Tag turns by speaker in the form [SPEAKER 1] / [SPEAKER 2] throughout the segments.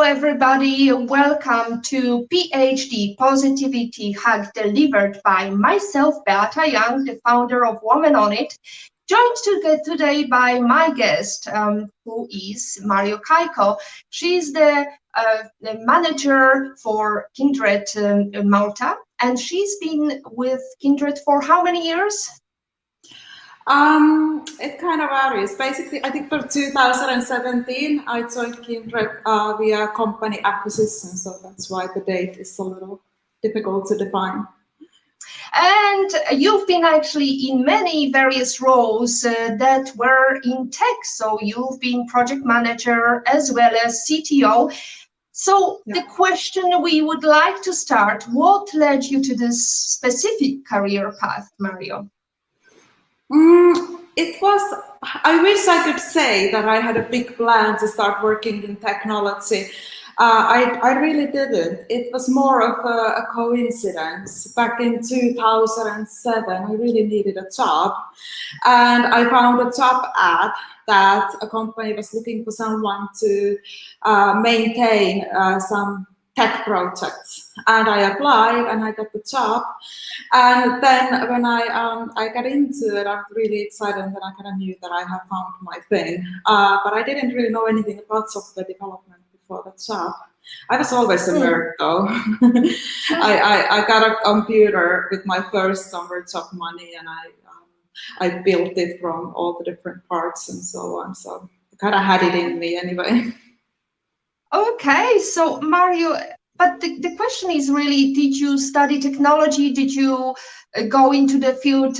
[SPEAKER 1] everybody, welcome to PhD Positivity Hug delivered by myself, Beata Young, the founder of Woman on It, joined today by my guest, who is Marjo Kayhko. She's the manager for Kindred Malta, and she's been with Kindred for how many years?
[SPEAKER 2] It kind of varies. Basically, I think for 2017, I joined Kindred via company acquisition, so that's why the date is a little difficult to define.
[SPEAKER 1] And you've been actually in many various roles that were in tech. So you've been project manager as well as CTO. So the question we would like to start, what led you to this specific career path, Marjo?
[SPEAKER 2] I wish I could say that I had a big plan to start working in technology. I really didn't. It was more of a coincidence. Back in 2007, I really needed a job. And I found a job ad that a company was looking for someone to maintain some tech projects, and I applied and I got the job. And then when I got into it, I was really excited, and then I kind of knew that I had found my thing. But I didn't really know anything about software development before the job. I was always a nerd though. I got a computer with my first summer job money, and I built it from all the different parts and so on. So I kind of had it in me anyway.
[SPEAKER 1] Okay, so Marjo, but the question is really, did you study technology? Did you go into the field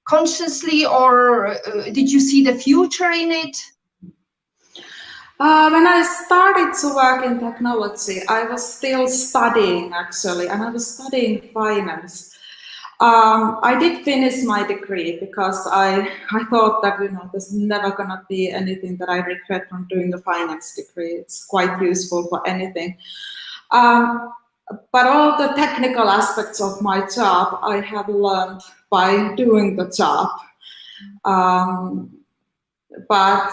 [SPEAKER 1] consciously, or did you see the future in it?
[SPEAKER 2] When I started to work in technology, I was still studying actually, and I was studying finance. I did finish my degree because I thought that, there's never gonna be anything that I regret from doing a finance degree. It's quite useful for anything. But all the technical aspects of my job, I have learned by doing the job. But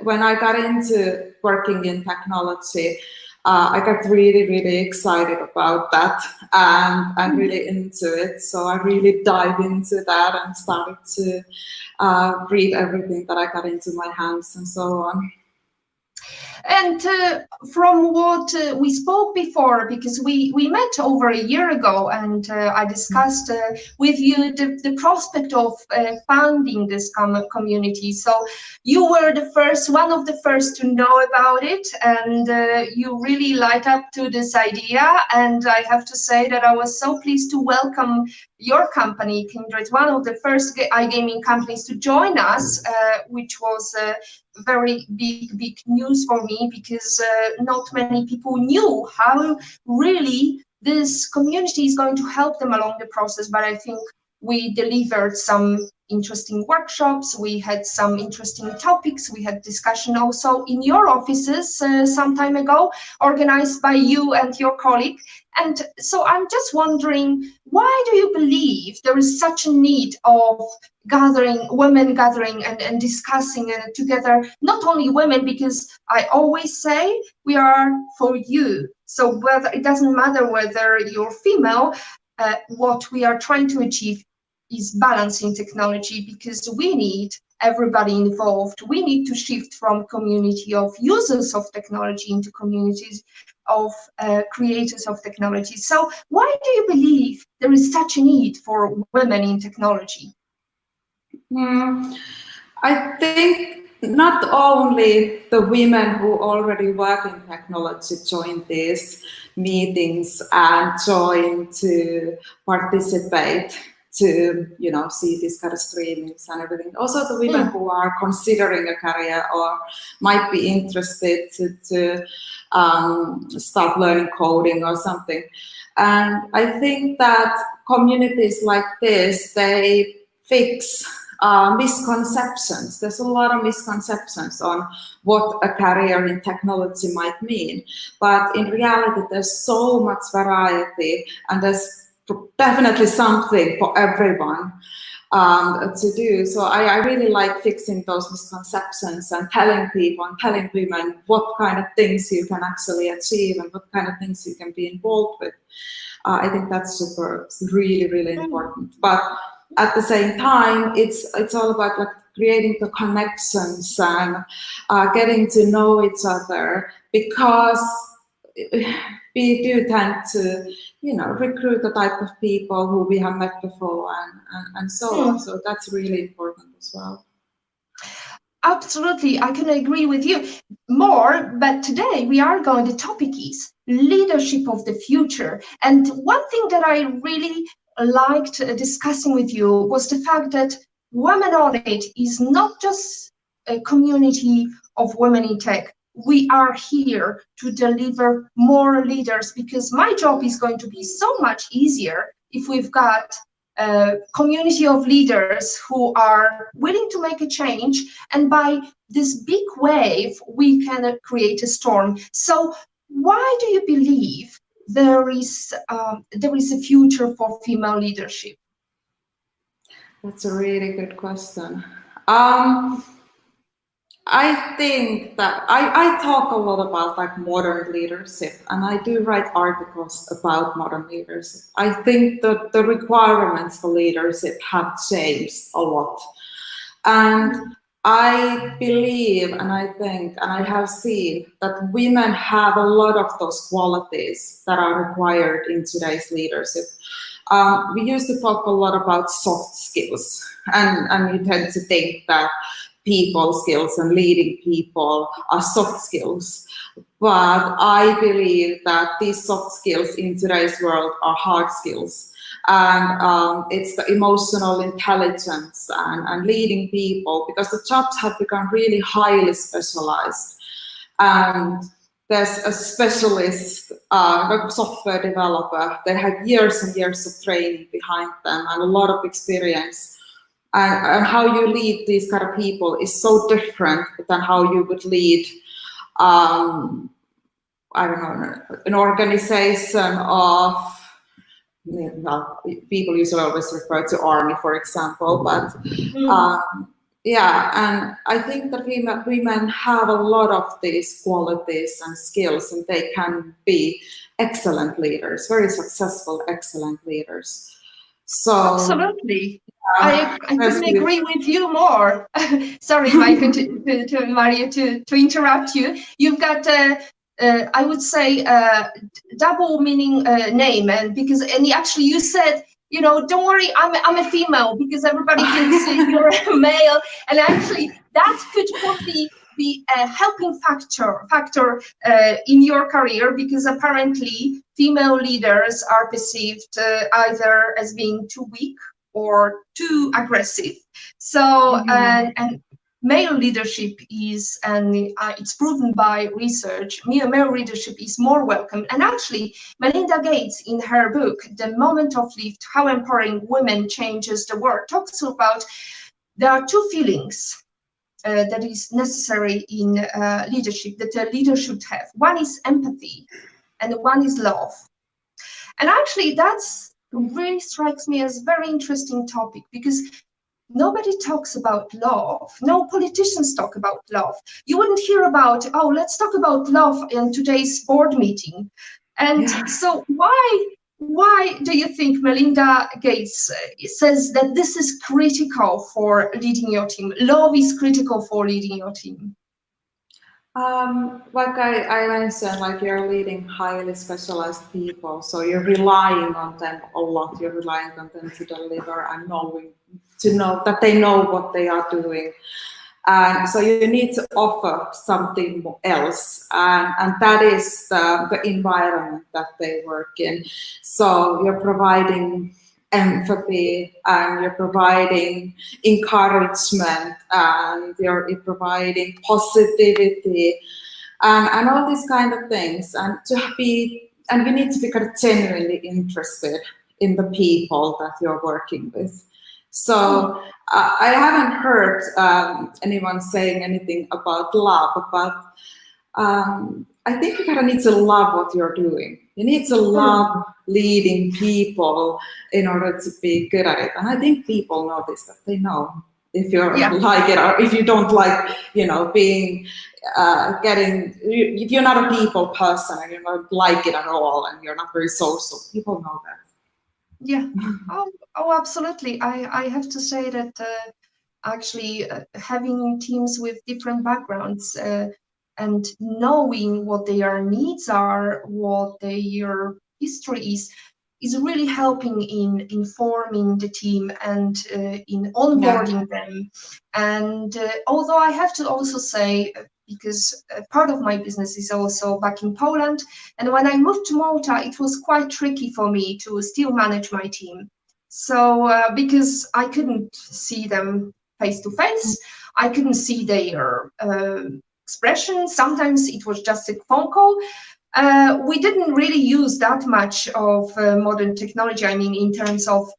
[SPEAKER 2] when I got into working in technology, I got really, really excited about that and really into it. So I really dived into that and started to read everything that I got into my hands and so on.
[SPEAKER 1] And from what we spoke before, because we met over a year ago, and I discussed with you the prospect of founding this community. So you were one of the first to know about it, and you really light up to this idea. And I have to say that I was so pleased to welcome your company, Kindred, one of the first iGaming companies to join us, which was very big news for me, because not many people knew how really this community is going to help them along the process. But I think we delivered some interesting workshops, we had some interesting topics, we had discussion also in your offices some time ago, organized by you and your colleague. And so I'm just wondering, why do you believe there is such a need of women gathering and discussing together, not only women, because I always say we are for you. So whether it doesn't matter whether you're female, what we are trying to achieve is balancing technology, because we need everybody involved. We need to shift from community of users of technology into communities of creators of technology. So why do you believe there is such a need for women in technology?
[SPEAKER 2] I think not only the women who already work in technology join these meetings and join to participate, to see these kind of streamings and everything. Also the women who are considering a career or might be interested to start learning coding or something. And I think that communities like this, they fix misconceptions. There's a lot of misconceptions on what a career in technology might mean. But in reality, there's so much variety, and there's definitely something for everyone. to do. So I really like fixing those misconceptions and telling people and telling women what kind of things you can actually achieve and what kind of things you can be involved with. I think that's really, really important. But at the same time, it's all about like creating the connections and getting to know each other, because we do tend to, recruit the type of people who we have met before and so on. So that's really important as well.
[SPEAKER 1] Absolutely, I can agree with you more, but today we are going, the topic is leadership of the future. And one thing that I really liked discussing with you was the fact that Women on It is not just a community of women in tech. We are here to deliver more leaders, because my job is going to be so much easier if we've got a community of leaders who are willing to make a change, and by this big wave we can create a storm. So why do you believe there is a future for female leadership?
[SPEAKER 2] That's a really good question. I think that I talk a lot about like modern leadership, and I do write articles about modern leadership. I think that the requirements for leadership have changed a lot. And I believe and I think and I have seen that women have a lot of those qualities that are required in today's leadership. We used to talk a lot about soft skills, and we tend to think that people skills and leading people are soft skills. But I believe that these soft skills in today's world are hard skills. And it's the emotional intelligence and leading people, because the jobs have become really highly specialized. And there's a specialist, like a software developer, they have years and years of training behind them and a lot of experience. And how you lead these kind of people is so different than how you would lead, I don't know, an organization of, well, people usually always refer to army, for example, but yeah, and I think that women have a lot of these qualities and skills, and they can be excellent leaders, very successful, excellent leaders. So
[SPEAKER 1] absolutely. I couldn't agree with you more. Sorry, Mike, to Marjo, to interrupt you. You've got, I would say, double meaning name, and actually you said, don't worry, I'm a female, because everybody thinks you're a male, and actually that could probably be a helping factor in your career, because apparently female leaders are perceived either as being too weak or too aggressive. So and male leadership is, and it's proven by research, male leadership is more welcome. And actually, Melinda Gates, in her book, The Moment of Lift, How Empowering Women Changes the World, talks about there are two feelings that is necessary in leadership, that a leader should have. One is empathy, and one is love. And actually, that's really strikes me as a very interesting topic, because nobody talks about love. No politicians talk about love. You wouldn't hear about, oh, let's talk about love in today's board meeting. And so why do you think Melinda Gates says that this is critical for leading your team? Love is critical for leading your team.
[SPEAKER 2] Like I mentioned, like you're leading highly specialized people, so you're relying on them a lot. You're relying on them to deliver and to know that they know what they are doing. And so you need to offer something else, and that is the environment that they work in. So you're providing empathy, and you're providing encouragement, and you're providing positivity, and all these kind of things. And you need to be kind of genuinely interested in the people that you're working with. So I haven't heard anyone saying anything about love, but I think you kind of need to love what you're doing. You need to love leading people in order to be good at it. And I think people know this, that they know if you're like it or if you don't like, being, if you're not a people person and you don't like it at all and you're not very social, people know that.
[SPEAKER 1] Yeah. Oh, absolutely. I have to say that actually having teams with different backgrounds and knowing what their needs are, what their history is really helping in informing the team and in onboarding them. And although I have to also say, because part of my business is also back in Poland, and when I moved to Malta, it was quite tricky for me to still manage my team. So because I couldn't see them face to face, I couldn't see their expression. Sometimes it was just a phone call. We didn't really use that much of modern technology, I mean, in terms of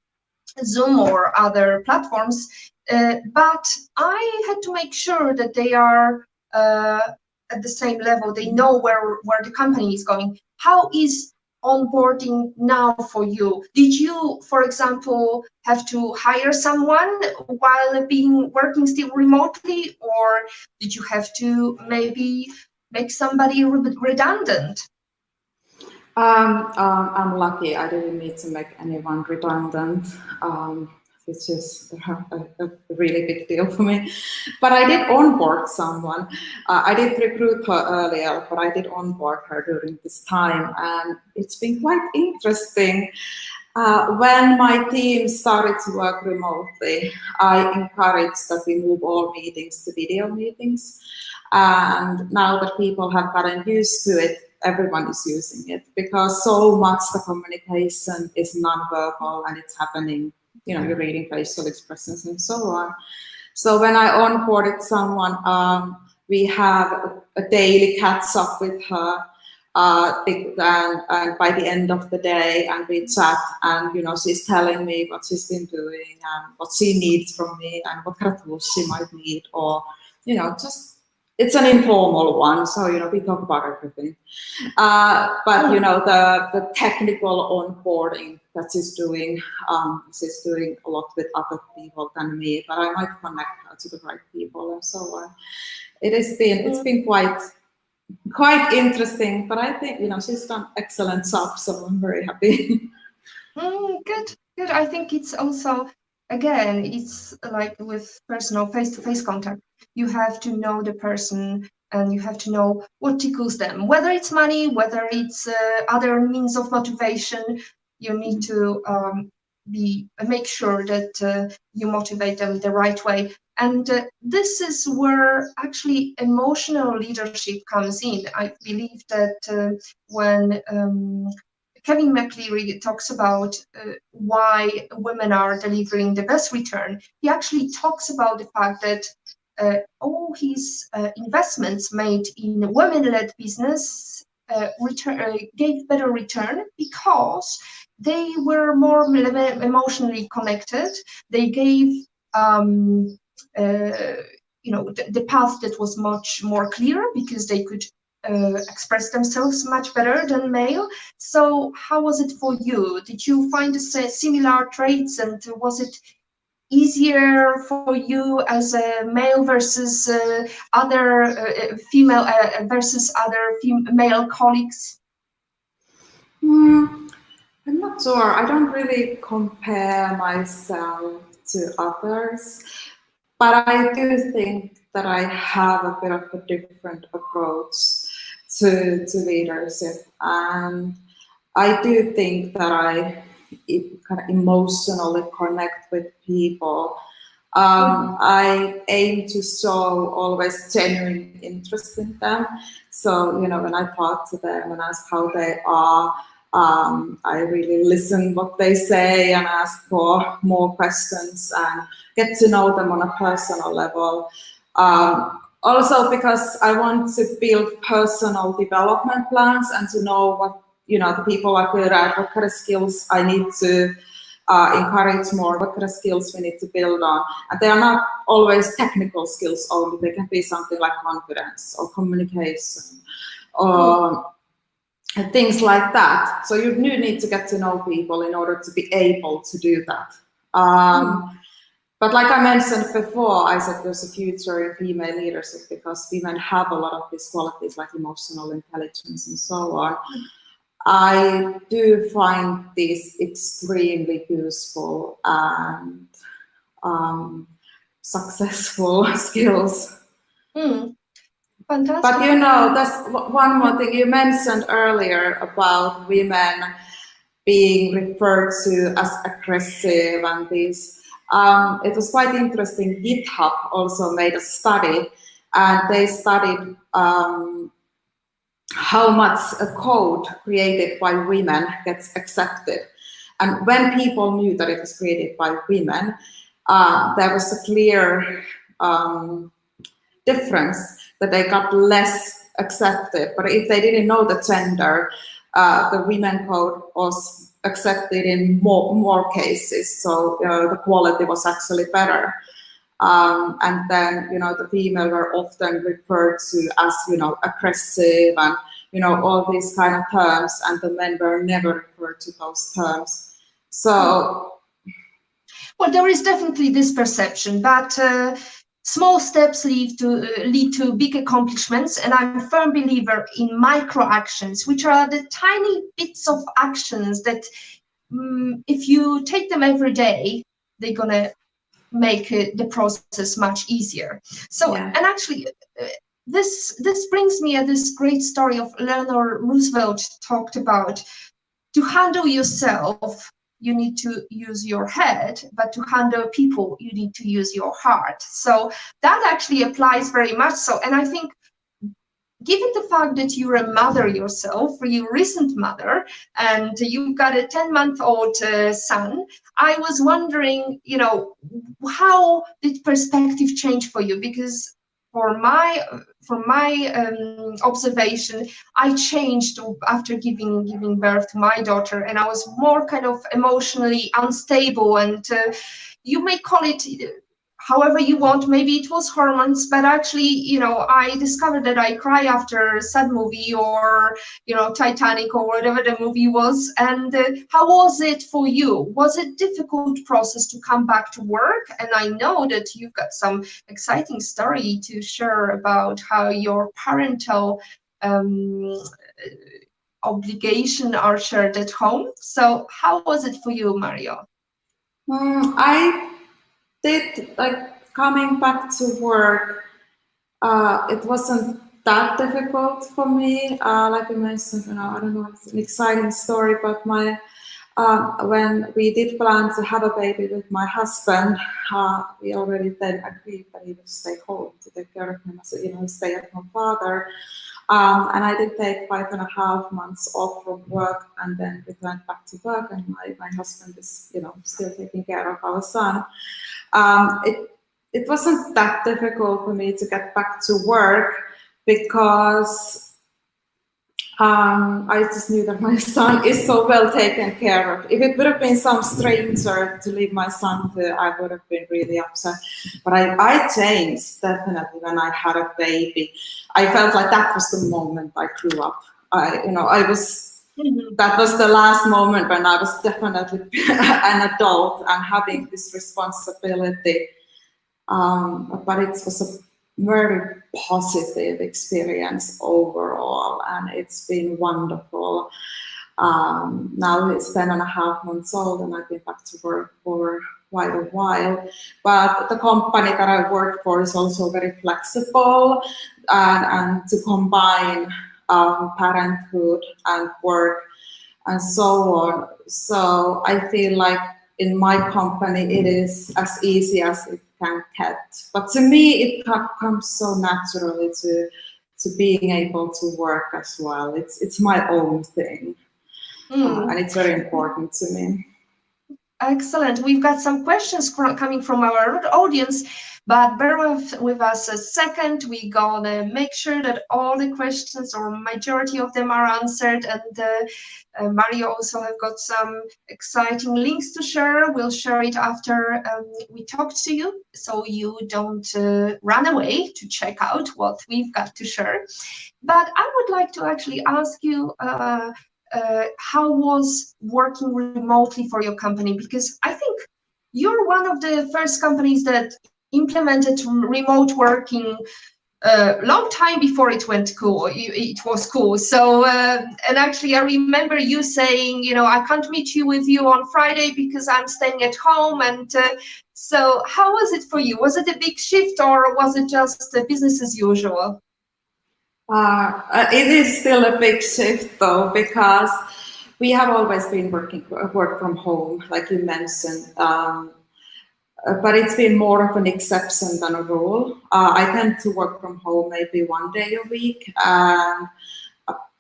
[SPEAKER 1] Zoom or other platforms, but I had to make sure that they are at the same level. They know where the company is going. How is onboarding now for you? Did you, for example, have to hire someone while working still remotely, or did you have to maybe make somebody redundant?
[SPEAKER 2] I'm lucky. I didn't need to make anyone redundant. It's just a really big deal for me. But I did onboard someone. I did recruit her earlier, but I did onboard her during this time. And it's been quite interesting. When my team started to work remotely, I encouraged that we move all meetings to video meetings. And now that people have gotten used to it, everyone is using it because so much the communication is non-verbal and it's happening, you're reading facial expressions and so on. So when I onboarded someone, we have a daily catch up with her, and by the end of the day, and we chat, and she's telling me what she's been doing and what she needs from me and what kind of tools she might need, or just it's an informal one, so we talk about everything. But the technical onboarding that she's doing a lot with other people than me. But I might connect her to the right people and so on. It's been quite interesting. But I think she's done excellent job, so I'm very happy.
[SPEAKER 1] Good. I think it's also, again, it's like with personal face-to-face contact. You have to know the person and you have to know what tickles them, whether it's money, whether it's other means of motivation. You need to make sure that you motivate them the right way. And this is where actually emotional leadership comes in. I believe that when Kevin McCleary talks about why women are delivering the best return, he actually talks about the fact that all his investments made in women-led business gave better return because they were more emotionally connected. They gave the path that was much more clear because they could express themselves much better than male. So how was it for you? Did you find similar traits, and was it easier for you as a male versus other female versus other male colleagues?
[SPEAKER 2] I'm not sure. I don't really compare myself to others, but I do think that I have a bit of a different approach to leadership, and I do think that I kind of emotionally connect with people. I aim to show always genuine interest in them. So, when I talk to them and ask how they are, I really listen what they say and ask for more questions and get to know them on a personal level. Also because I want to build personal development plans and to know what the people are good at, what kind of skills I need to encourage more, what kind of skills we need to build on. And they are not always technical skills only. They can be something like confidence or communication or things like that. So you do need to get to know people in order to be able to do that. But like I mentioned before, I said there's a future in female leadership because women have a lot of these qualities like emotional intelligence and so on. I do find these extremely useful and successful skills.
[SPEAKER 1] Fantastic.
[SPEAKER 2] But you know, that's one more thing you mentioned earlier about women being referred to as aggressive and these. It was quite interesting. GitHub also made a study, and they studied how much a code created by women gets accepted. And when people knew that it was created by women, there was a clear difference that they got less accepted. But if they didn't know the gender, the women code was accepted in more cases, so the quality was actually better. And then, the female were often referred to as, aggressive and, all these kind of terms, and the men were never referred to those terms. So,
[SPEAKER 1] well, there is definitely this perception that small steps lead to big accomplishments, and I'm a firm believer in micro actions, which are the tiny bits of actions that if you take them every day, they're gonna make the process much easier. So,
[SPEAKER 2] yeah.
[SPEAKER 1] And actually, this brings me at this great story of Eleanor Roosevelt talked about. To handle yourself, you need to use your head, but to handle people, you need to use your heart. So that actually applies very much so. And I think, given the fact that you're a mother yourself, you're a recent mother, and you've got a 10-month-old son, I was wondering, how did perspective change for you? Because from my observation, I changed after giving birth to my daughter, and I was more kind of emotionally unstable. And you may call it however you want, maybe it was hormones, but actually, I discovered that I cry after a sad movie or, Titanic or whatever the movie was. And how was it for you? Was it a difficult process to come back to work? And I know that you've got some exciting story to share about how your parental obligation are shared at home. So how was it for you, Marjo?
[SPEAKER 2] I did, like, coming back to work, it wasn't that difficult for me. Like you mentioned, I don't know, it's an exciting story, but when we did plan to have a baby with my husband, we already then agreed that he would stay home to take care of him as a, stay-at-home father. And I did take 5.5 months off from work and then returned back to work, and my husband is, still taking care of our son. It wasn't that difficult for me to get back to work because I just knew that my son is so well taken care of. If it would have been some stranger to leave my son to, I would have been really upset. But I changed definitely when I had a baby. I felt like that was the moment I grew up. That was the last moment when I was definitely an adult and having this responsibility. But it was a very positive experience overall, and it's been wonderful. Now he's 10.5 months old, and I've been back to work for quite a while. But the company that I work for is also very flexible, and to combine parenthood and work and so on. So I feel like in my company it is as easy as it can get. But to me, it comes so naturally to being able to work as well. It's my own thing, and it's very important to me.
[SPEAKER 1] Excellent. We've got some questions coming from our audience. But bear with us a second. We're gonna make sure that all the questions, or majority of them, are answered. And Marjo also have got some exciting links to share. We'll share it after we talk to you, so you don't run away to check out what we've got to share. But I would like to actually ask you, how was working remotely for your company? Because I think you're one of the first companies that implemented remote working a long time before it went cool. It was cool. So, and actually, I remember you saying, I can't meet you with you on Friday because I'm staying at home. And so, how was it for you? Was it a big shift, or was it just business as usual?
[SPEAKER 2] It is still a big shift though, because we have always been work from home, like you mentioned. But it's been more of an exception than a rule. I tend to work from home maybe 1 day a week, and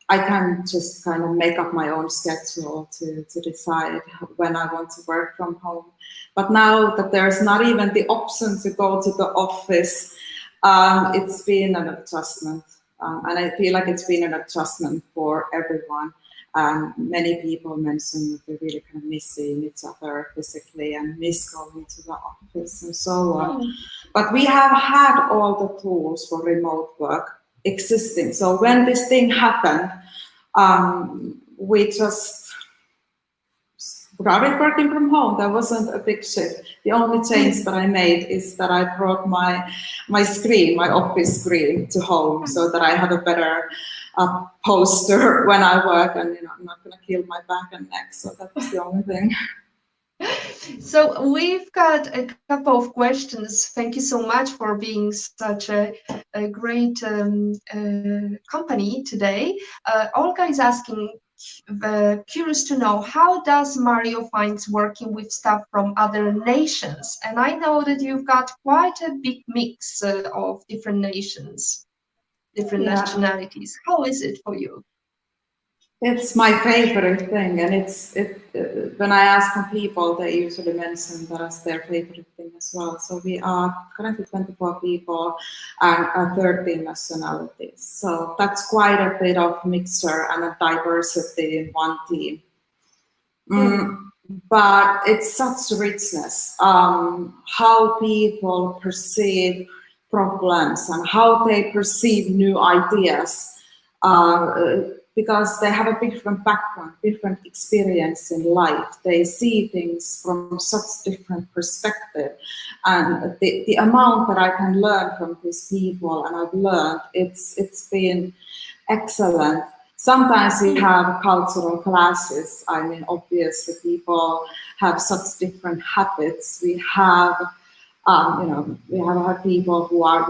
[SPEAKER 2] I can just kind of make up my own schedule to decide when I want to work from home. But now that there's not even the option to go to the office, it's been an adjustment. And I feel like it's been an adjustment for everyone. Many people mentioned that they're really kind of missing each other physically and miss going to the office and so on. But we have had all the tools for remote work existing. So when this thing happened, we just started working from home. There wasn't a big shift. The only change that I made is that I brought my screen, my office screen, to home so that I have a better poster when I work, and I'm not going to kill my back and neck. So that was the only thing.
[SPEAKER 1] So we've got a couple of questions. Thank you so much for being such a great company today. Olga is asking, curious to know, how does Marjo finds working with staff from other nations? And I know that you've got quite a big mix of different nations, different nationalities. How is it for you?
[SPEAKER 2] It's my favorite thing, and when I ask from people, they usually mention that as their favorite thing as well. So we are currently 24 people and 13 nationalities. So that's quite a bit of mixture and a diversity in one team. But it's such richness, how people perceive problems and how they perceive new ideas. Because they have a different background, different experience in life. They see things from such different perspective. And the amount that I can learn from these people, and I've learned, it's been excellent. Sometimes we have cultural clashes. I mean, obviously people have such different habits. We have, we have had people who are,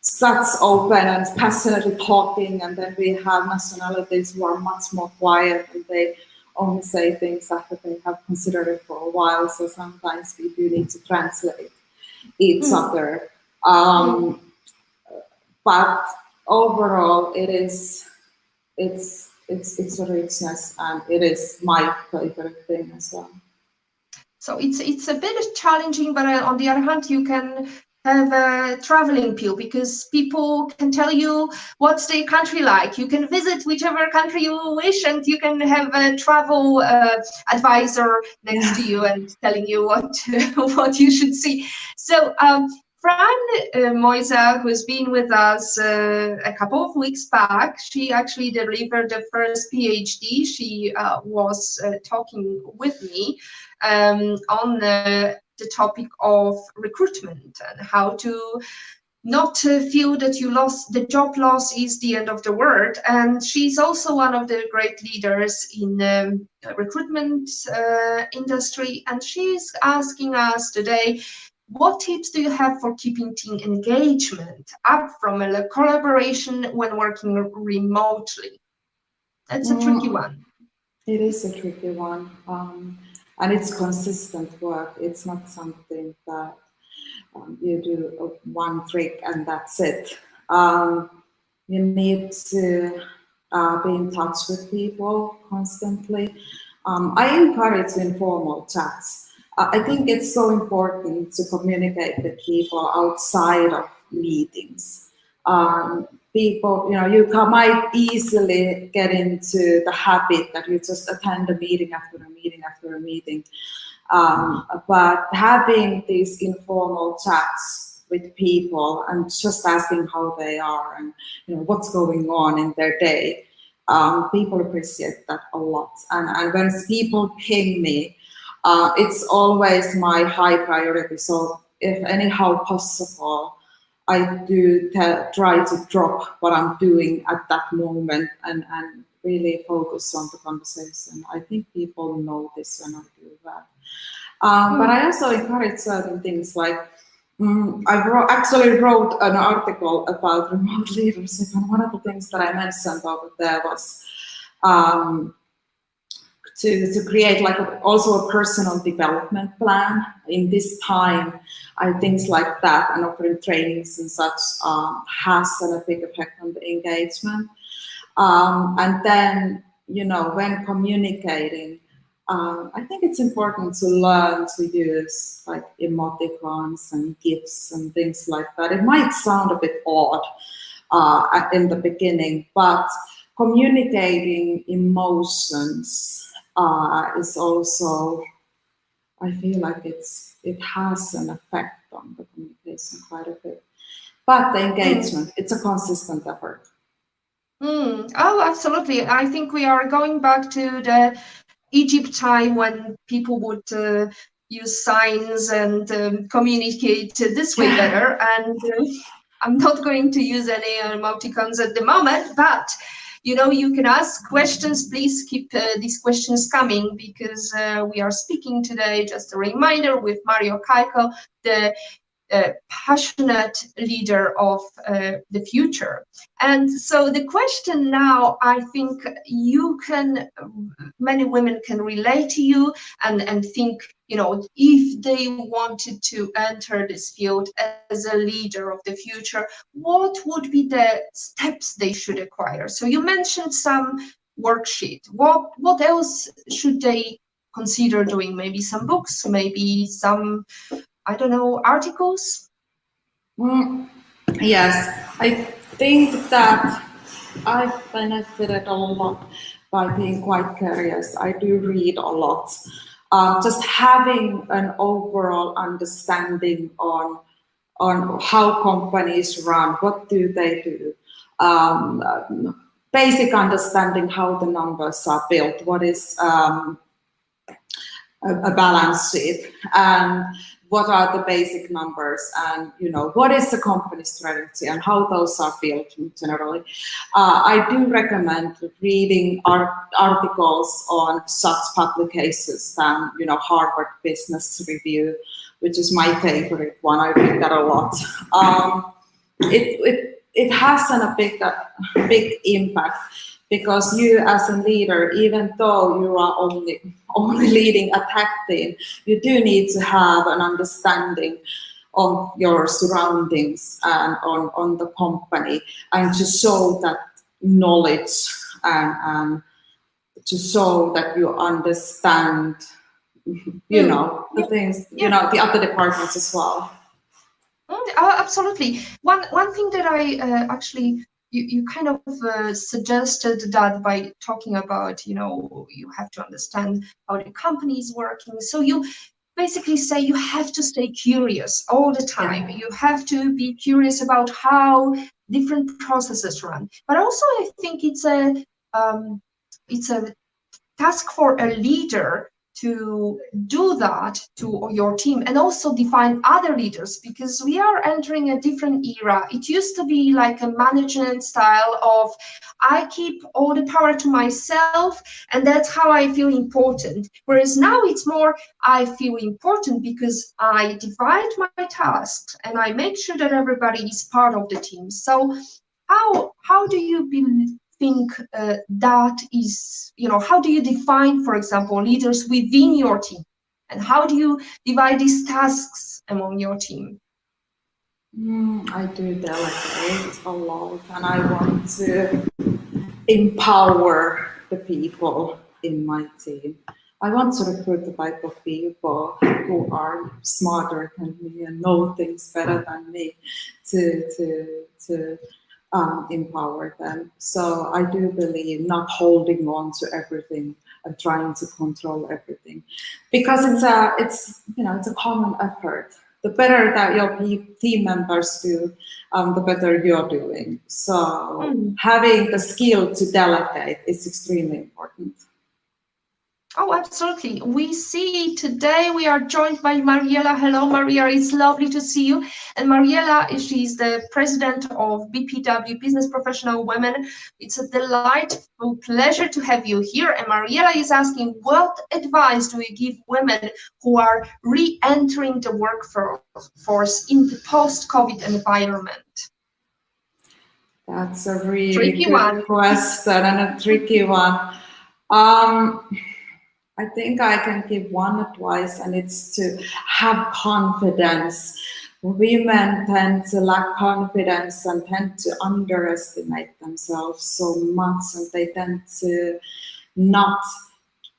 [SPEAKER 2] such open and passionately talking, and then we have nationalities who are much more quiet, and they only say things after they have considered it for a while. So sometimes we do need to translate each other. But overall, it's a richness, and it is my favorite thing as well.
[SPEAKER 1] So it's a bit challenging, but on the other hand, you can have a traveling appeal, because people can tell you what's their country like. You can visit whichever country you wish, and you can have a travel advisor next to you and telling you what you should see. So Fran Moisa, who's been with us a couple of weeks back, she actually delivered the first PhD. She was talking with me on the topic of recruitment and how to not feel that the job loss is the end of the world. And she's also one of the great leaders in the recruitment industry. And she's asking us today, what tips do you have for keeping team engagement up from a collaboration when working remotely? That's a tricky one.
[SPEAKER 2] It is a tricky one. And it's consistent work. It's not something that you do one trick and that's it. You need to be in touch with people constantly. I encourage informal chats. I think it's so important to communicate with people outside of meetings. People, might easily get into the habit that you just attend a meeting after a meeting after a meeting. But having these informal chats with people and just asking how they are and what's going on in their day, people appreciate that a lot. And when people ping me, it's always my high priority. So if anyhow possible, I do try to drop what I'm doing at that moment and really focus on the conversation. I think people know this when I do that. But I also encourage certain things like actually wrote an article about remote leadership, and one of the things that I mentioned over there was to create also a personal development plan in this time. Things like that and offering trainings and such has a big effect on the engagement. And then, when communicating, I think it's important to learn to use like emoticons and GIFs and things like that. It might sound a bit odd in the beginning, but communicating emotions is also, I feel like it has an effect on the communication quite a bit. But the engagement, it's a consistent effort.
[SPEAKER 1] Oh, absolutely. I think we are going back to the Egypt time when people would use signs and communicate this way better. And I'm not going to use any emoticons at the moment, but you can ask questions. Please keep these questions coming, because we are speaking today, just a reminder, with Marjo Kayhko, the passionate leader of the future. And so the question now, I think many women can relate to you and think, if they wanted to enter this field as a leader of the future, what would be the steps they should acquire? So you mentioned some worksheet. What else should they consider doing? Maybe some books, maybe some, I don't know, articles?
[SPEAKER 2] Yes, I think that I've benefited a lot by being quite curious. I do read a lot. Just having an overall understanding on how companies run, what do they do, basic understanding how the numbers are built, what is a balance sheet, and what are the basic numbers, and what is the company strategy and how those are built generally. I do recommend reading articles on such publications than Harvard Business Review, which is my favorite one. I read that a lot. It has a big impact, because you as a leader, even though you are only leading a tech team, you do need to have an understanding of your surroundings and on the company, and to show that knowledge and to show that you understand, the things, the other departments as well.
[SPEAKER 1] Absolutely. One thing that I actually, you kind of suggested that by talking about, you have to understand how the company is working. So you basically say you have to stay curious all the time. You have to be curious about how different processes run. But also, I think it's a task for a leader to do that to your team, and also define other leaders, because we are entering a different era. It used to be like a management style of, I keep all the power to myself and that's how I feel important. Whereas now it's more, I feel important because I divide my tasks and I make sure that everybody is part of the team. So how do you think that is, how do you define, for example, leaders within your team, and how do you divide these tasks among your team?
[SPEAKER 2] I do delegate a lot, and I want to empower the people in my team. I want to recruit the type of people who are smarter than me and know things better than me to empower them. So I do believe not holding on to everything and trying to control everything, because it's a common effort. The better that your team members do, the better you're doing. So having the skill to delegate is extremely important.
[SPEAKER 1] Oh, absolutely. We see today we are joined by Mariela. Hello, Maria. It's lovely to see you. And Mariela, she's the president of BPW, Business Professional Women. It's a delightful pleasure to have you here. And Mariela is asking, what advice do you give women who are re-entering the workforce in the post-COVID environment?
[SPEAKER 2] That's a really
[SPEAKER 1] tricky
[SPEAKER 2] good
[SPEAKER 1] one.
[SPEAKER 2] question and a tricky one. I think I can give one advice, and it's to have confidence. Women tend to lack confidence and tend to underestimate themselves so much, and they tend to not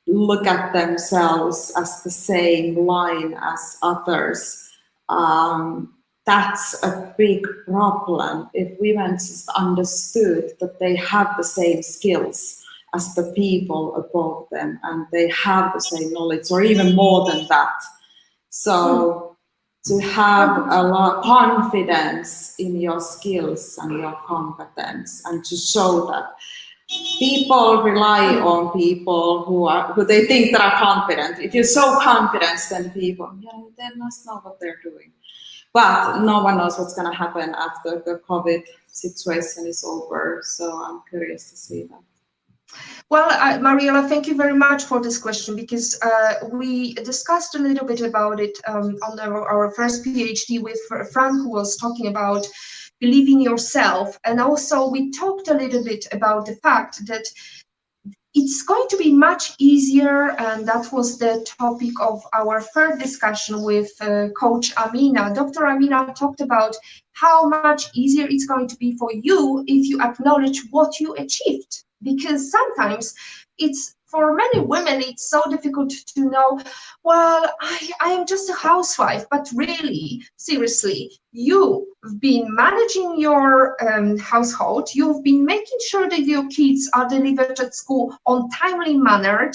[SPEAKER 2] look at themselves as the same line as others. That's a big problem. If women just understood that they have the same skills as the people above them, and they have the same knowledge, or even more than that. So to have a lot of confidence in your skills and your competence, and to show that people rely on people who they think that are confident. If you show confidence, then people, they must know what they're doing. But no one knows what's going to happen after the COVID situation is over. So I'm curious to see that.
[SPEAKER 1] Well, Mariela, thank you very much for this question, because we discussed a little bit about it on our first PhD with Frank, who was talking about believing yourself. And also we talked a little bit about the fact that it's going to be much easier, and that was the topic of our third discussion with Coach Amina. Dr. Amina talked about how much easier it's going to be for you if you acknowledge what you achieved. Because sometimes it's, for many women, it's so difficult to know, well, I am just a housewife, but really, seriously, you've been managing your household, you've been making sure that your kids are delivered at school on timely manner,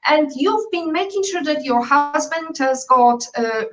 [SPEAKER 1] and you've been making sure that your husband has got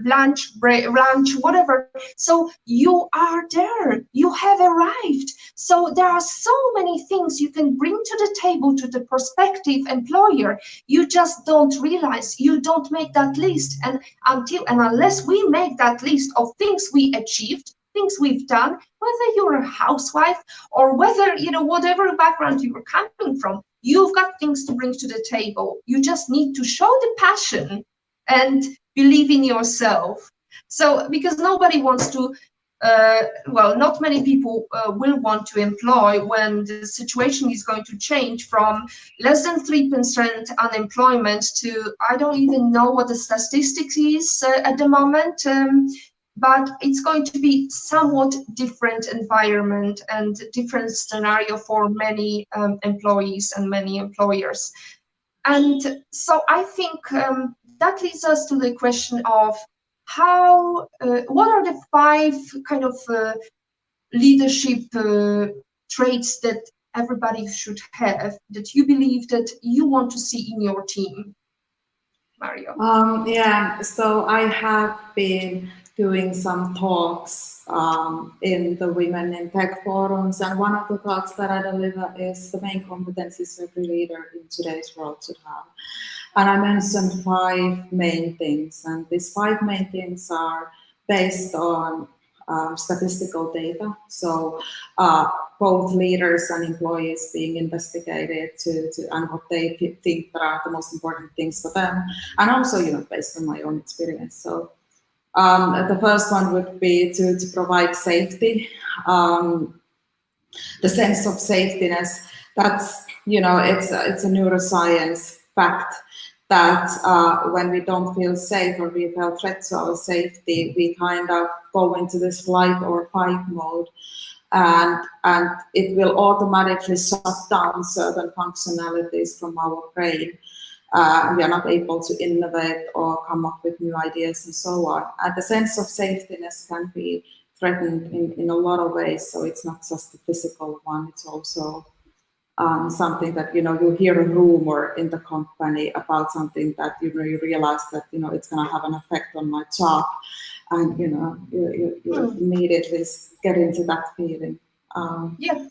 [SPEAKER 1] lunch, whatever. So you are there, you have arrived. So there are so many things you can bring to the table to the prospective employer. You just don't realize, you don't make that list. And until and unless we make that list of things we achieved, things we've done, whether you're a housewife or whether, whatever background you were coming from, you've got things to bring to the table. You just need to show the passion and believe in yourself. So, because nobody wants to, not many people will want to employ when the situation is going to change from less than 3% unemployment to, I don't even know what the statistics is at the moment, but it's going to be somewhat different environment and different scenario for many employees and many employers. And so I think that leads us to the question of how, what are the 5 kind of leadership traits that everybody should have, that you believe that you want to see in your team, Marjo?
[SPEAKER 2] So I have been doing some talks in the Women in Tech forums, and one of the talks that I deliver is the main competencies every leader in today's world should have. And I mentioned 5 main things, and these 5 main things are based on statistical data. So both leaders and employees being investigated to and what they think that are the most important things for them, and also based on my own experience. So the first one would be to provide safety, the sense of safetyness. That's it's a neuroscience fact that when we don't feel safe or we feel threat to our safety, we kind of go into this flight or fight mode, and it will automatically shut down certain functionalities from our brain. we are not able to innovate or come up with new ideas and so on. And the sense of safetyness can be threatened in a lot of ways. So it's not just the physical one, it's also something that, you hear a rumor in the company about something that, you realize that, it's going to have an effect on my job. And, you immediately get into that feeling.
[SPEAKER 1] Yeah,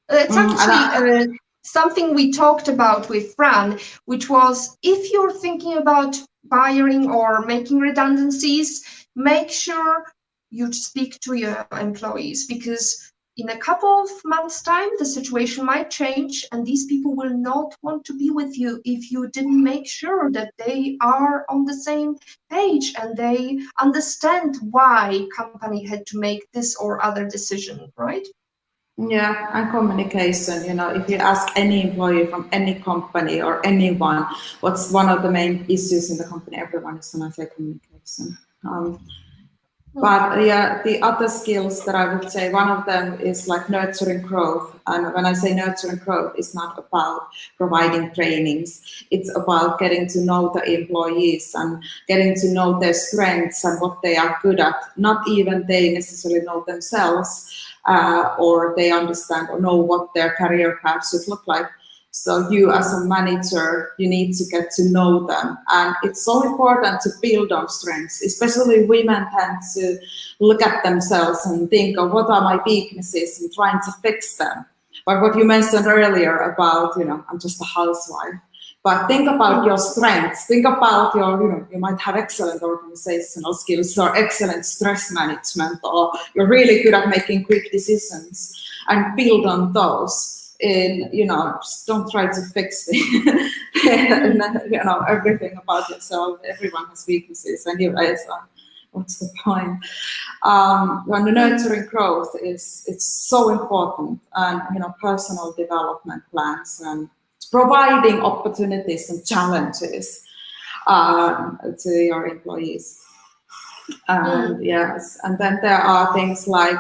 [SPEAKER 1] it's actually something we talked about with Fran, which was if you're thinking about firing or making redundancies, make sure you speak to your employees, because in a couple of months' time, the situation might change and these people will not want to be with you if you didn't make sure that they are on the same page and they understand why company had to make this or other decision, right?
[SPEAKER 2] Yeah, and communication, if you ask any employee from any company or anyone, what's one of the main issues in the company, everyone is going to say communication. But yeah, the other skills that I would say, one of them is like nurturing growth. And when I say nurturing growth, it's not about providing trainings. It's about getting to know the employees and getting to know their strengths and what they are good at. Not even they necessarily know themselves, or they understand or know what their career path should look like. So you as a manager, you need to get to know them. And it's so important to build on strengths, especially women tend to look at themselves and think of what are my weaknesses and trying to fix them. But what you mentioned earlier about, I'm just a housewife. But think about your strengths. Think about your, you might have excellent organizational skills or excellent stress management, or you're really good at making quick decisions, and build on those. Just don't try to fix everything about yourself. Everyone has weaknesses, and what's the point? When the nurturing growth it's so important, and personal development plans and providing opportunities and challenges to your employees. And yes, and then there are things like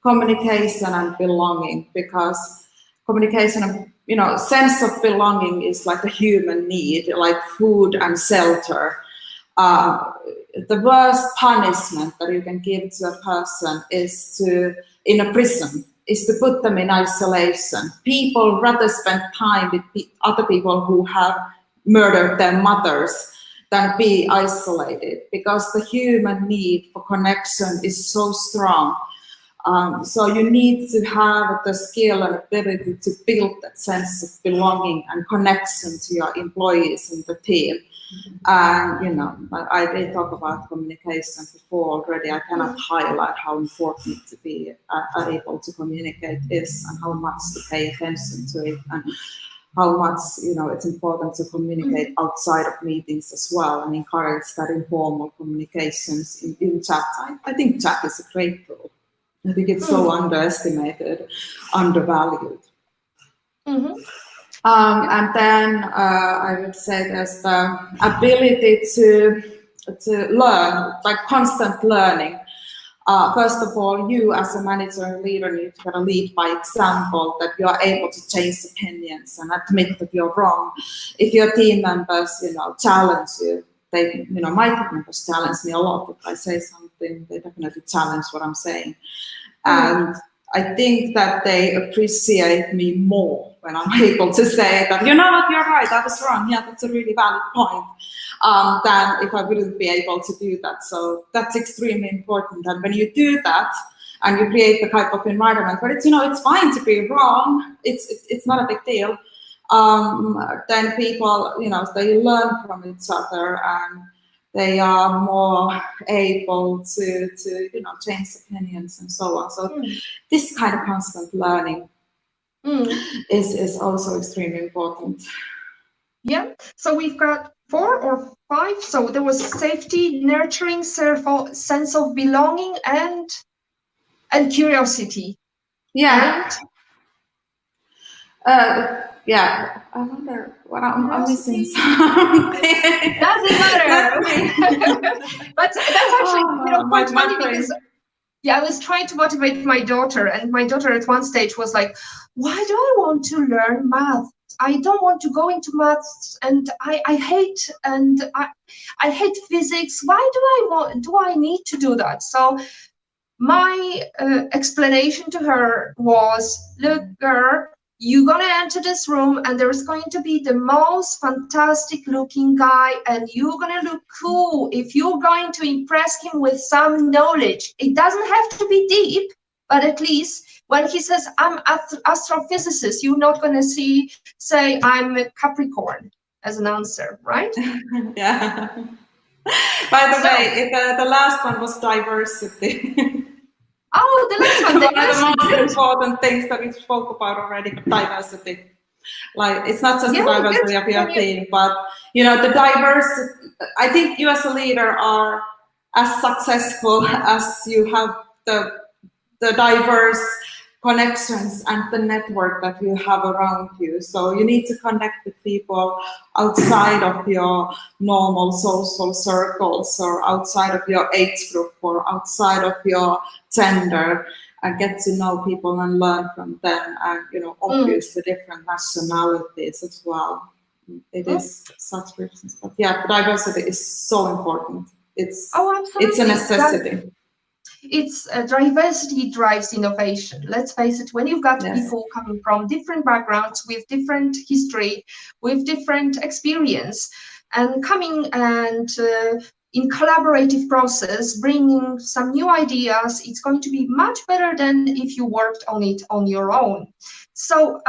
[SPEAKER 2] communication and belonging, because communication and sense of belonging is like a human need, like food and shelter. The worst punishment that you can give to a person is in a prison, is to put them in isolation. People rather spend time with other people who have murdered their mothers than be isolated, because the human need for connection is so strong. So you need to have the skill and ability to build that sense of belonging and connection to your employees in the team. And I did talk about communication before already. I cannot highlight how important to be able to communicate is, and how much to pay attention to it, and how much it's important to communicate outside of meetings as well, and encourage that informal communications in chat. I think chat is a great tool. I think it's so underestimated, undervalued. And then I would say there's the ability to learn, like constant learning. First of all, you as a manager and leader need to lead by example, that you are able to change opinions and admit that you're wrong. If your team members, challenge you, my team members challenge me a lot. If I say something, they definitely challenge what I'm saying. And I think that they appreciate me more when I'm able to say that, you're right, I was wrong. Yeah, that's a really valid point. Than if I wouldn't be able to do that. So that's extremely important. And when you do that, and you create the type of environment where it's fine to be wrong, it's not a big deal. Then people, they learn from each other, and they are more able to change opinions and so on. So this kind of constant learning is also extremely important.
[SPEAKER 1] Yeah, so we've got 4 or 5. So there was safety, nurturing, sense of belonging, and curiosity.
[SPEAKER 2] Yeah. Yeah. I wonder what I'm missing something.
[SPEAKER 1] Doesn't matter. But that's actually quite funny, because I was trying to motivate my daughter, and my daughter at one stage was like, "Why do I want to learn math? I don't want to go into maths, and I hate, and I hate physics. Why do I need to do that? So my explanation to her was, look, girl, you're gonna enter this room and there's going to be the most fantastic looking guy, and you're gonna look cool if you're going to impress him with some knowledge. It doesn't have to be deep, but at least when he says, I'm astrophysicist, you're not gonna say I'm a Capricorn as an answer, right?
[SPEAKER 2] Yeah. By the way, the last one was diversity.
[SPEAKER 1] Oh, the last one,
[SPEAKER 2] One of the most
[SPEAKER 1] diversity.
[SPEAKER 2] important things that we spoke about already, diversity. Like, it's not just the
[SPEAKER 1] Yeah,
[SPEAKER 2] diversity
[SPEAKER 1] good.
[SPEAKER 2] of your team, but the diversity. I think you as a leader are as successful as you have the diverse connections and the network that you have around you. So you need to connect with people outside of your normal social circles, or outside of your age group, or outside of your gender, and get to know people and learn from them, and obviously different nationalities as well. It is such richness. But yeah, diversity is so important. It's a necessity.
[SPEAKER 1] It's diversity drives innovation. Let's face it, when you've got people coming from different backgrounds, with different history, with different experience, and coming and in collaborative process, bringing some new ideas, it's going to be much better than if you worked on it on your own. So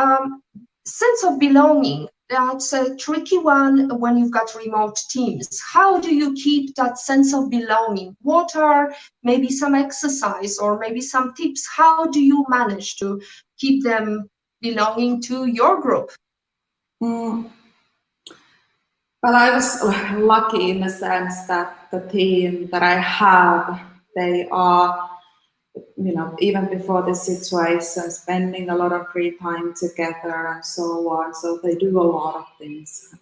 [SPEAKER 1] sense of belonging, that's a tricky one when you've got remote teams. How do you keep that sense of belonging? What are maybe some exercise or maybe some tips? How do you manage to keep them belonging to your group?
[SPEAKER 2] Well, I was lucky in the sense that the team that I have, they are, even before this situation, spending a lot of free time together and so on. So they do a lot of things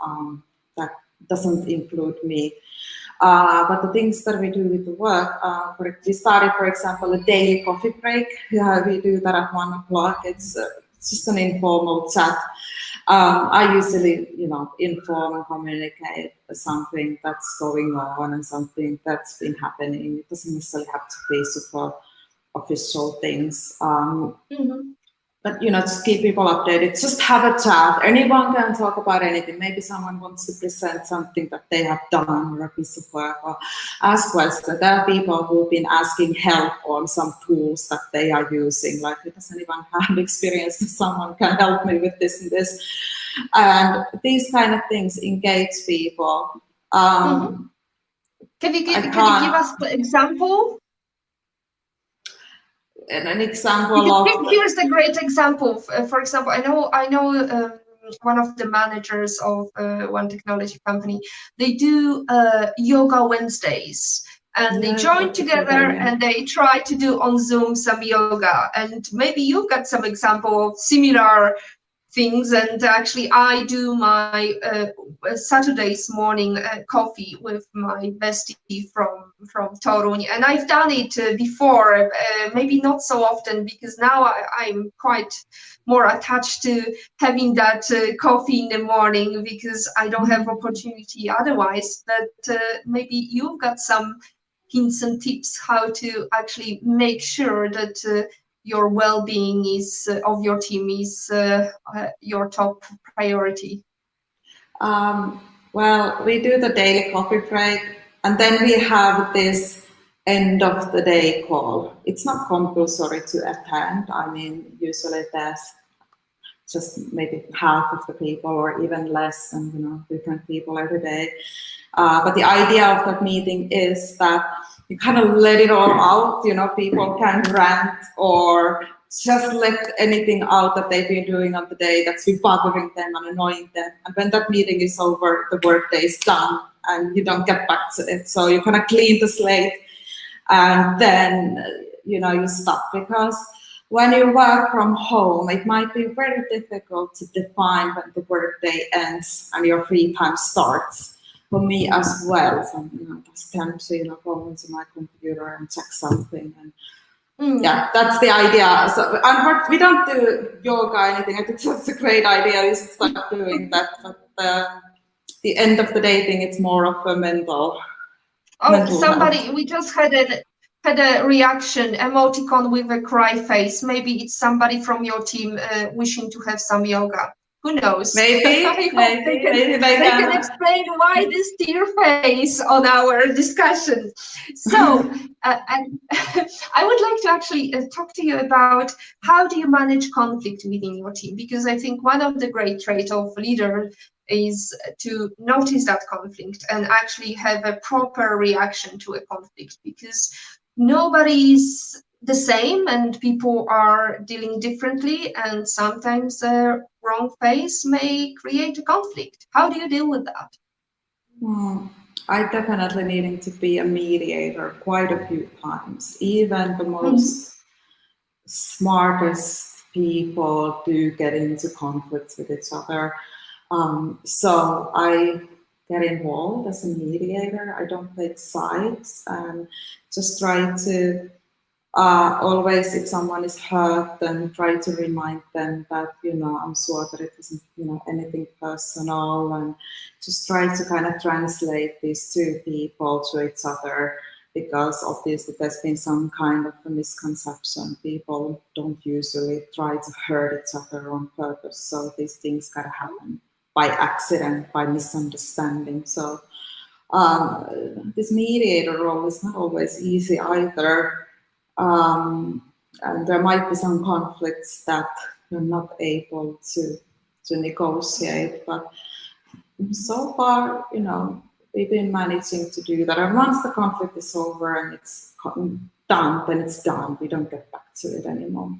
[SPEAKER 2] that doesn't include me. But the things that we do with the work, we started, for example, a daily coffee break. Yeah, we do that at 1 o'clock. It's just an informal chat. I usually, inform and communicate something that's going on and something that's been happening. It doesn't necessarily have to be super official things. But just keep people updated. Just have a chat. Anyone can talk about anything. Maybe someone wants to present something that they have done, or a piece of work, or ask questions. There are people who've been asking help on some tools that they are using. Like, does anyone have experience that someone can help me with this and this? And these kind of things engage people.
[SPEAKER 1] Can you give us the example?
[SPEAKER 2] An example of...
[SPEAKER 1] Here's a great example. For example, I know one of the managers of one technology company. They do yoga Wednesdays, and they join together and they try to do on Zoom some yoga. And maybe you've got some example of similar things. And actually, I do my Saturdays morning coffee with my bestie from Torun, and I've done it before, maybe not so often, because now I'm quite more attached to having that coffee in the morning, because I don't have opportunity otherwise. But maybe you've got some hints and tips how to actually make sure that your well-being of your team is your top priority.
[SPEAKER 2] Well, we do the daily coffee break, and then we have this end of the day call. It's not compulsory to attend. I mean, usually there's just maybe half of the people, or even less, and different people every day. But the idea of that meeting is that you kind of let it all out. People can rant or just let anything out that they've been doing on the day that's been bothering them and annoying them. And when that meeting is over, the workday is done and you don't get back to it. So you kind of clean the slate, and then you stop. Because when you work from home, it might be very difficult to define when the workday ends and your free time starts. For me as well, so I just tend to go into my computer and check something, and Yeah, that's the idea. So, and we don't do yoga or anything. I think that's a great idea. We should start doing that. But the end of the day thing, it's more of a mental
[SPEAKER 1] somebody,
[SPEAKER 2] health.
[SPEAKER 1] we just had a reaction emoticon with a cry face. Maybe it's somebody from your team wishing to have some yoga. Who knows? I hope they can explain why this tear face on our discussion. So, and I would like to actually talk to you about how do you manage conflict within your team? Because I think one of the great traits of leader is to notice that conflict and actually have a proper reaction to a conflict, because nobody is the same and people are dealing differently, and sometimes the wrong phase may create a conflict. How do you deal with that?
[SPEAKER 2] I definitely needing to be a mediator quite a few times. Even the most smartest people do get into conflicts with each other. So I get involved as a mediator. I don't take sides and just try to always, if someone is hurt, then try to remind them that, I'm sure that it isn't, anything personal, and just try to kind of translate these two people to each other, because obviously there's been some kind of a misconception. People don't usually try to hurt each other on purpose. So these things gotta happen by accident, by misunderstanding. So this mediator role is not always easy either. And there might be some conflicts that you're not able to negotiate, but so far, we've been managing to do that. And once the conflict is over and it's done, then it's done. We don't get back to it anymore.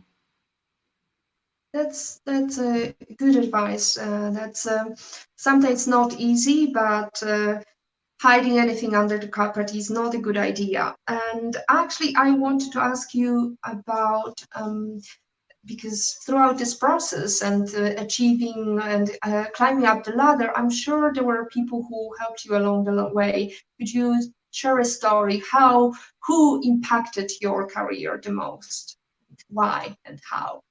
[SPEAKER 1] That's a good advice. That's sometimes not easy, but hiding anything under the carpet is not a good idea. And actually, I wanted to ask you about, because throughout this process and achieving and climbing up the ladder, I'm sure there were people who helped you along the way. Could you share a story? Who impacted your career the most? Why and how?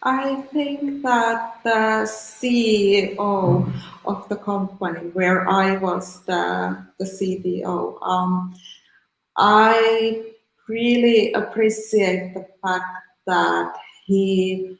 [SPEAKER 2] I think that the CEO of the company where I was the CDO, I really appreciate the fact that he,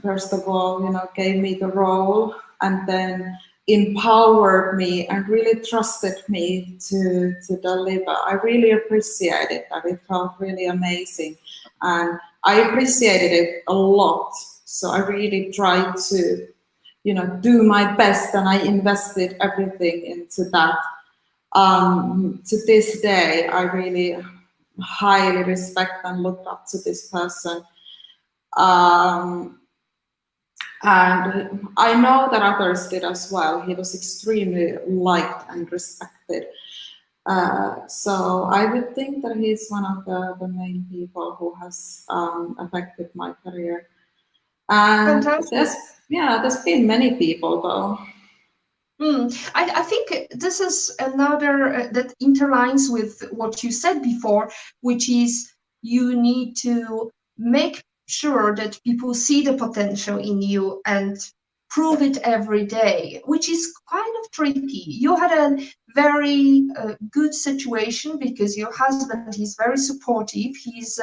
[SPEAKER 2] first of all, gave me the role and then empowered me and really trusted me to deliver. I really appreciated that. It felt really amazing. And I appreciated it a lot. So I really tried to, do my best, and I invested everything into that. To this day, I really highly respect and look up to this person. And I know that others did as well. He was extremely liked and respected. So I would think that he's one of the main people who has affected my career. And there's been many people though.
[SPEAKER 1] I think this is another that interlines with what you said before, which is you need to make sure that people see the potential in you and prove it every day, which is kind of tricky. You had a very good situation because your husband is very supportive. He's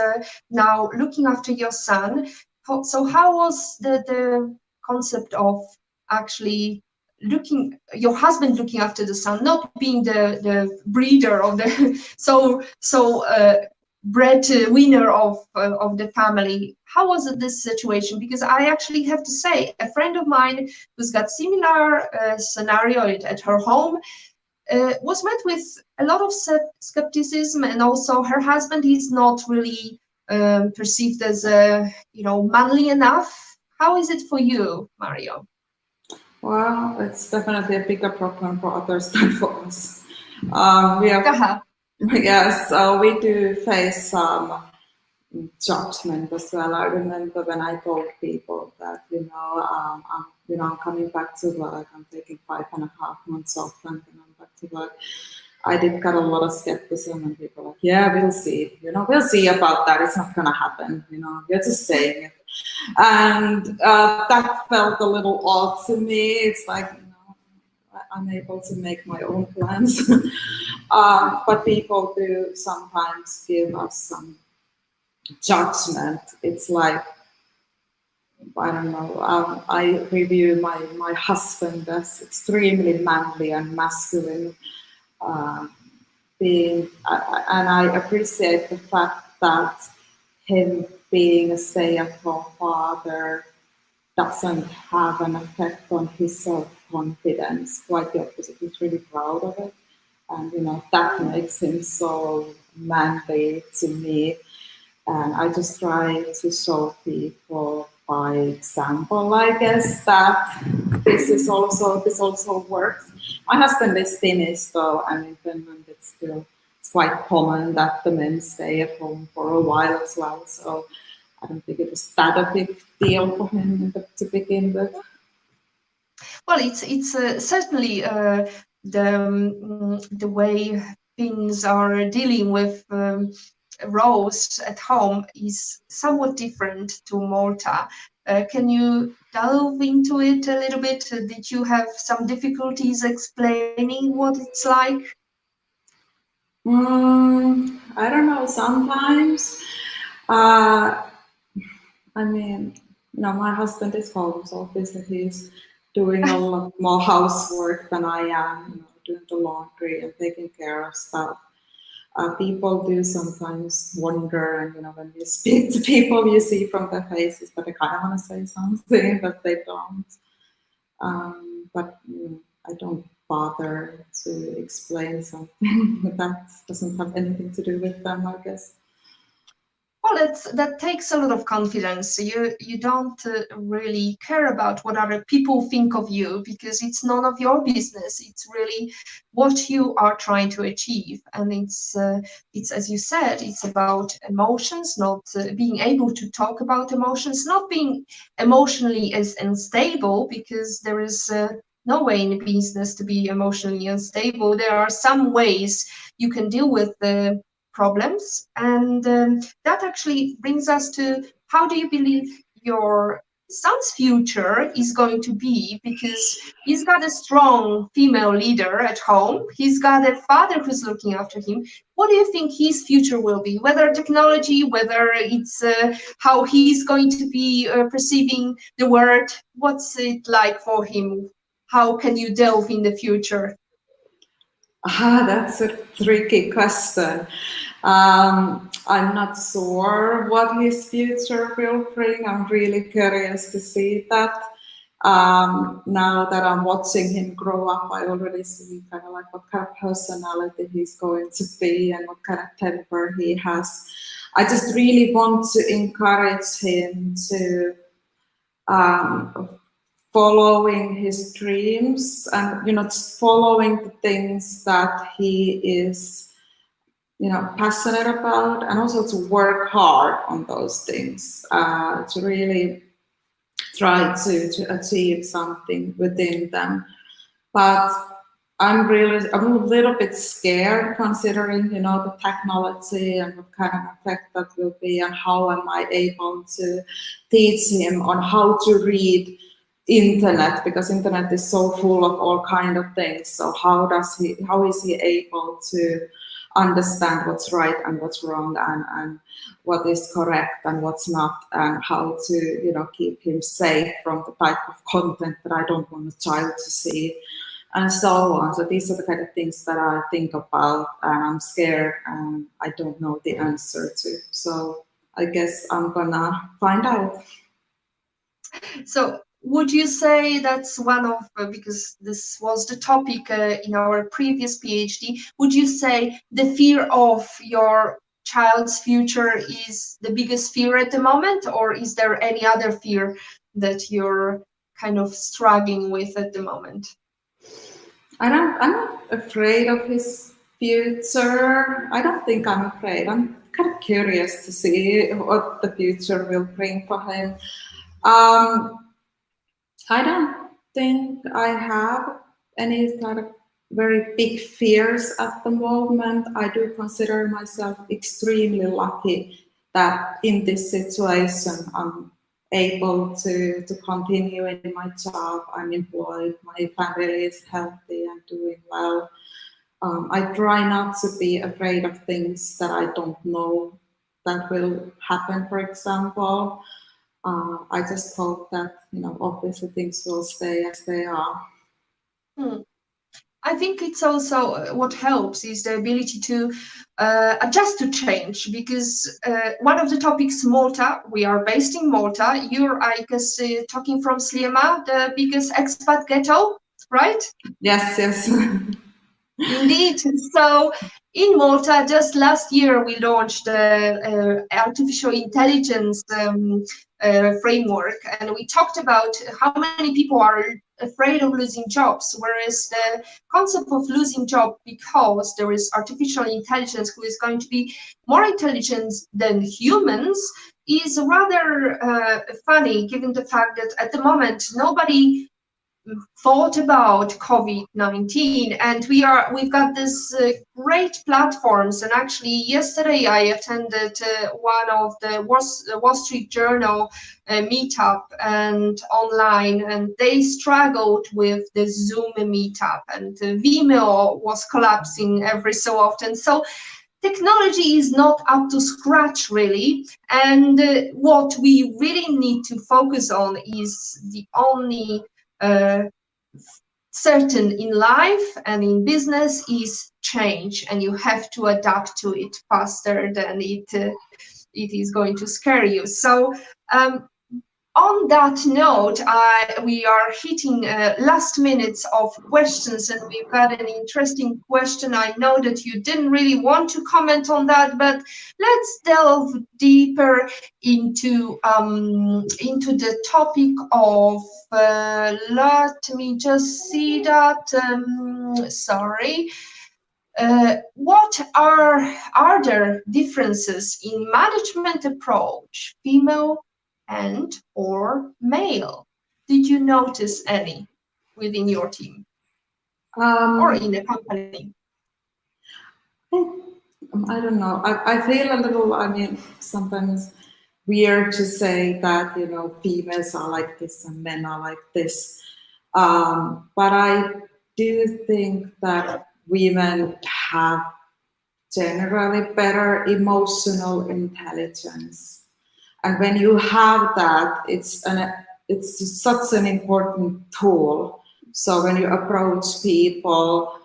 [SPEAKER 1] now looking after your son. So how was the concept of actually your husband looking after the son, not being the breeder of the bread winner of the family? How was it, this situation? Because I actually have to say, a friend of mine who's got similar scenario at her home was met with a lot of skepticism, and also her husband is not really perceived as manly enough. How is it for you, Marjo?
[SPEAKER 2] Well, it's definitely a bigger problem for others than for us. Yes, we do face some judgment as well. I remember when I told people that, I'm coming back to work. I'm taking 5.5 months off and then I'm back to work. I did get a lot of skepticism, and people like, yeah, we'll see, we'll see about that. It's not gonna happen, you're just saying it. And that felt a little odd to me. It's like, I'm able to make my own plans. But people do sometimes give us some judgment. It's like, I don't know, I review my husband as extremely manly and masculine being, and I appreciate the fact that him being a stay-at-home father doesn't have an effect on his self-confidence. Quite the opposite. He's really proud of it, and that makes him so manly to me. And I just try to show people by example, I guess, that this also works. My husband is Finnish, though, and in Finland it's quite common that the men stay at home for a while as well. So I don't think it was that a big deal for him to begin with.
[SPEAKER 1] Well, it's certainly the way Finns are dealing with roles at home is somewhat different to Malta. Can you delve into it a little bit? Did you have some difficulties explaining what it's like?
[SPEAKER 2] I don't know. Sometimes, I mean, my husband is home, so obviously he's doing a lot more housework than I am, doing the laundry and taking care of stuff. People do sometimes wonder, and when you speak to people, you see from their faces that they kind of want to say something, but they don't. But I don't bother to explain something that doesn't have anything to do with them, I guess.
[SPEAKER 1] Well, that takes a lot of confidence. You don't really care about what other people think of you because it's none of your business. It's really what you are trying to achieve, and it's as you said, it's about emotions, not being able to talk about emotions, not being emotionally as unstable because there is. No way in business to be emotionally unstable. There are some ways you can deal with the problems. And that actually brings us to how do you believe your son's future is going to be? Because he's got a strong female leader at home, he's got a father who's looking after him. What do you think his future will be? Whether technology, whether it's how he's going to be perceiving the world, what's it like for him? How can you delve in the future?
[SPEAKER 2] That's a tricky question. I'm not sure what his future will bring. I'm really curious to see that. Now that I'm watching him grow up, I already see kind of like what kind of personality he's going to be and what kind of temper he has. I just really want to encourage him to following his dreams and just following the things that he is passionate about, and also to work hard on those things, to really try to achieve something within them. But I'm a little bit scared considering the technology and what kind of effect that will be, and how am I able to teach him on how to read internet, because internet is so full of all kind of things. So how is he able to understand what's right and what's wrong, and what is correct and what's not, and how to keep him safe from the type of content that I don't want a child to see, and so on. So these are the kind of things that I think about, and I'm scared and I don't know the answer to. So I guess I'm gonna find out.
[SPEAKER 1] So would you say that's one of, because this was the topic in our previous PhD, would you say the fear of your child's future is the biggest fear at the moment, or is there any other fear that you're kind of struggling with at the moment?
[SPEAKER 2] I'm not afraid of his future. I don't think I'm afraid. I'm kind of curious to see what the future will bring for him. I don't think I have any kind of very big fears at the moment. I do consider myself extremely lucky that in this situation I'm able to continue in my job. I'm employed, my family is healthy and doing well. I try not to be afraid of things that I don't know that will happen, for example. I just hope that, obviously things will stay as they are.
[SPEAKER 1] I think it's also what helps is the ability to adjust to change, because one of the topics, Malta, we are based in Malta. You're, I guess, talking from Sliema, the biggest expat ghetto, right?
[SPEAKER 2] Yes, yes.
[SPEAKER 1] Indeed. So in Malta, just last year, we launched the artificial intelligence framework, and we talked about how many people are afraid of losing jobs, whereas the concept of losing job because there is artificial intelligence who is going to be more intelligent than humans is rather funny, given the fact that at the moment nobody thought about COVID-19, and we've got this great platforms. And actually yesterday I attended one of the Wall Street Journal meetup and online, and they struggled with the Zoom meetup, and Vimeo was collapsing every so often. So technology is not up to scratch really, and what we really need to focus on is the only certain in life and in business is change, and you have to adapt to it faster than it is going to scare you. So on that note, we are hitting last minutes of questions, and we've got an interesting question. I know that you didn't really want to comment on that, but let's delve deeper into the topic of. Let me just see that. Sorry. What are there differences in management approach, female and or male? Did you notice any within your team or in the company?
[SPEAKER 2] I don't know. I feel a little, sometimes weird to say that, females are like this and men are like this. But I do think that women have generally better emotional intelligence. And when you have that, it's such an important tool. So when you approach people,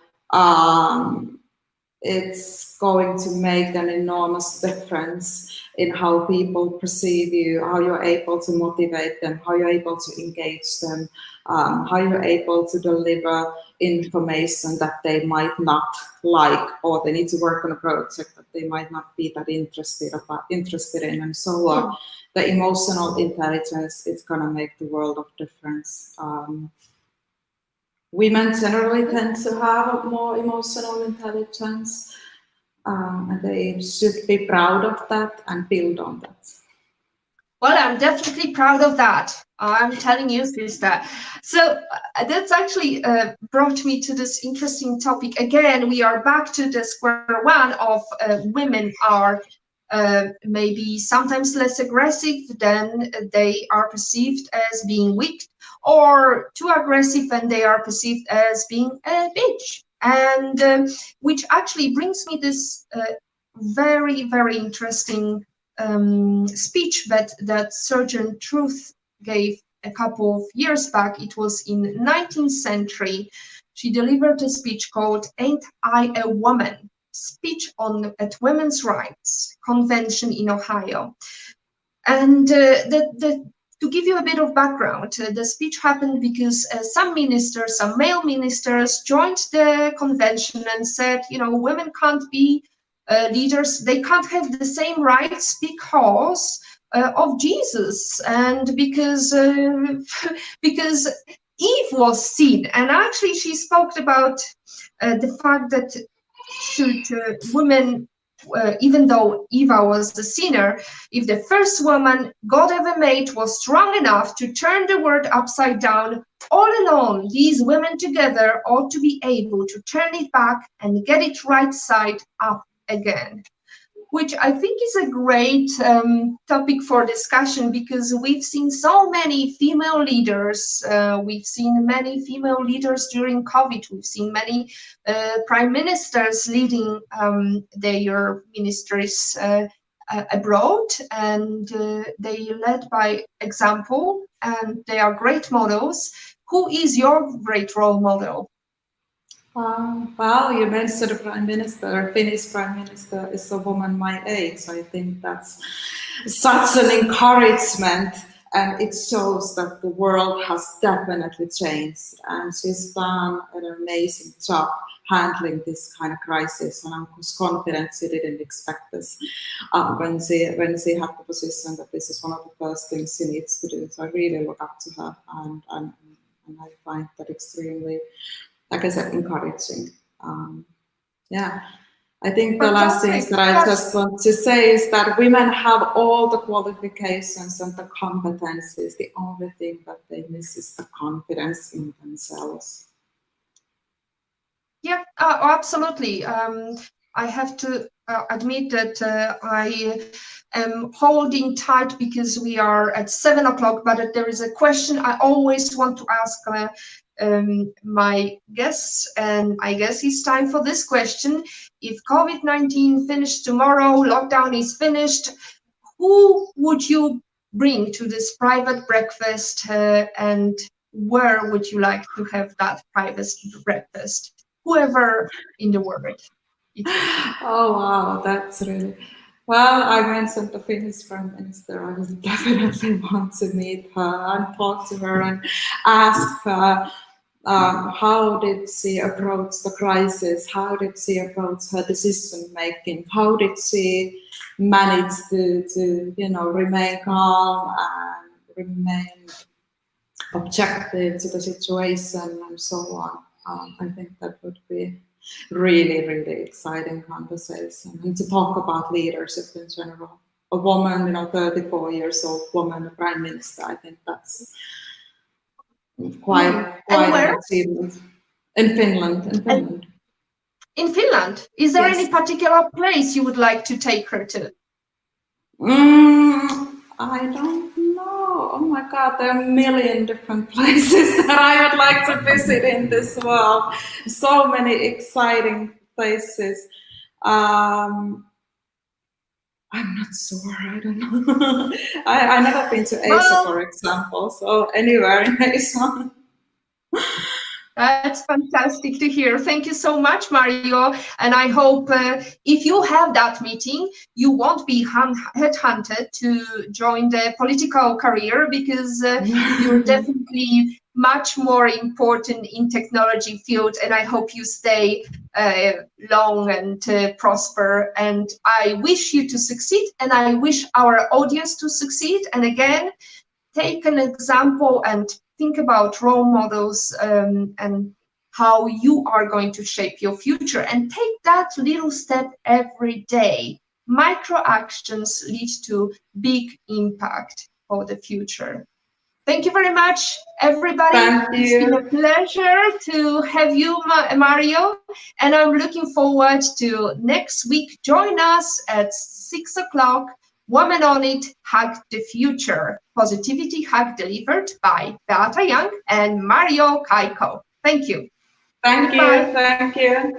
[SPEAKER 2] it's going to make an enormous difference in how people perceive you, how you're able to motivate them, how you're able to engage them, how you're able to deliver information that they might not like, or they need to work on a project that they might not be that interested in, and so on. The emotional intelligence is going to make the world of difference. Women generally tend to have more emotional intelligence, and they should be proud of that and build on that.
[SPEAKER 1] Well, I'm definitely proud of that. I'm telling you, sister. So that's actually brought me to this interesting topic. Again, we are back to the square one of women are maybe sometimes less aggressive than they are perceived as being weak, or too aggressive and they are perceived as being a bitch. And which actually brings me this very, very interesting speech that Surgeon Truth gave a couple of years back. It was in 19th century. She delivered a speech called "Ain't I a Woman?" Speech at Women's Rights Convention in Ohio. And to give you a bit of background, the speech happened because some male ministers joined the convention and said, women can't be leaders, they can't have the same rights because of Jesus, and because Eve was sin. And actually she spoke about the fact that should women, even though Eva was the sinner, if the first woman God ever made was strong enough to turn the world upside down, all alone, these women together ought to be able to turn it back and get it right side up again. Which I think is a great topic for discussion, because we've seen so many female leaders. We've seen many female leaders during COVID. We've seen many prime ministers leading their ministries abroad, and they led by example, and they are great models. Who is your great role model?
[SPEAKER 2] Well, you mentioned the Prime Minister. Finnish Prime Minister is a woman my age. I think that's such an encouragement, and it shows that the world has definitely changed, and she's done an amazing job handling this kind of crisis, and I was confident she didn't expect this when she had the position that this is one of the first things she needs to do. So I really look up to her, and I find that extremely, like I said, encouraging. Yeah, I think the last things that I just want to say is that women have all the qualifications and the competencies. The only thing that they miss is the confidence in themselves.
[SPEAKER 1] Yeah, absolutely. I have to admit that I am holding tight because we are at 7 o'clock, but there is a question I always want to ask my guests, and I guess it's time for this question. If COVID-19 finished tomorrow, lockdown is finished, who would you bring to this private breakfast, and where would you like to have that private breakfast? Whoever in the world.
[SPEAKER 2] Oh wow, that's really... Well, I mentioned the Finnish Prime Minister. I would definitely want to meet her and talk to her and ask her how did she approach the crisis? How did she approach her decision making? How did she manage to remain calm and remain objective to the situation and so on? I think that would be really, really exciting conversation, and to talk about leadership in general. A woman, 34 years old woman, a prime minister. I think that's quite an achievement. In Finland.
[SPEAKER 1] In Finland, is there any particular place you would like to take her to?
[SPEAKER 2] I don't know. Oh my God, there are a million different places that I would like to visit in this world. So many exciting places. I'm not sure. I don't know. I never been to Asia, for example. So anywhere in Asia.
[SPEAKER 1] That's fantastic to hear. Thank you so much, Marjo. And I hope if you have that meeting, you won't be headhunted to join the political career, because you're definitely much more important in technology field. And I hope you stay long and prosper. And I wish you to succeed. And I wish our audience to succeed. And again, take an example and think about role models and how you are going to shape your future, and take that little step every day. Micro actions lead to big impact for the future. Thank you very much, everybody. It's been a pleasure to have you, Marjo, and I'm looking forward to next week. Join us at 6 o'clock. Woman on It, Hug the Future. Positivity Hug delivered by Beata and Marjo Kayhko. Thank you.
[SPEAKER 2] Thank you. Thank you.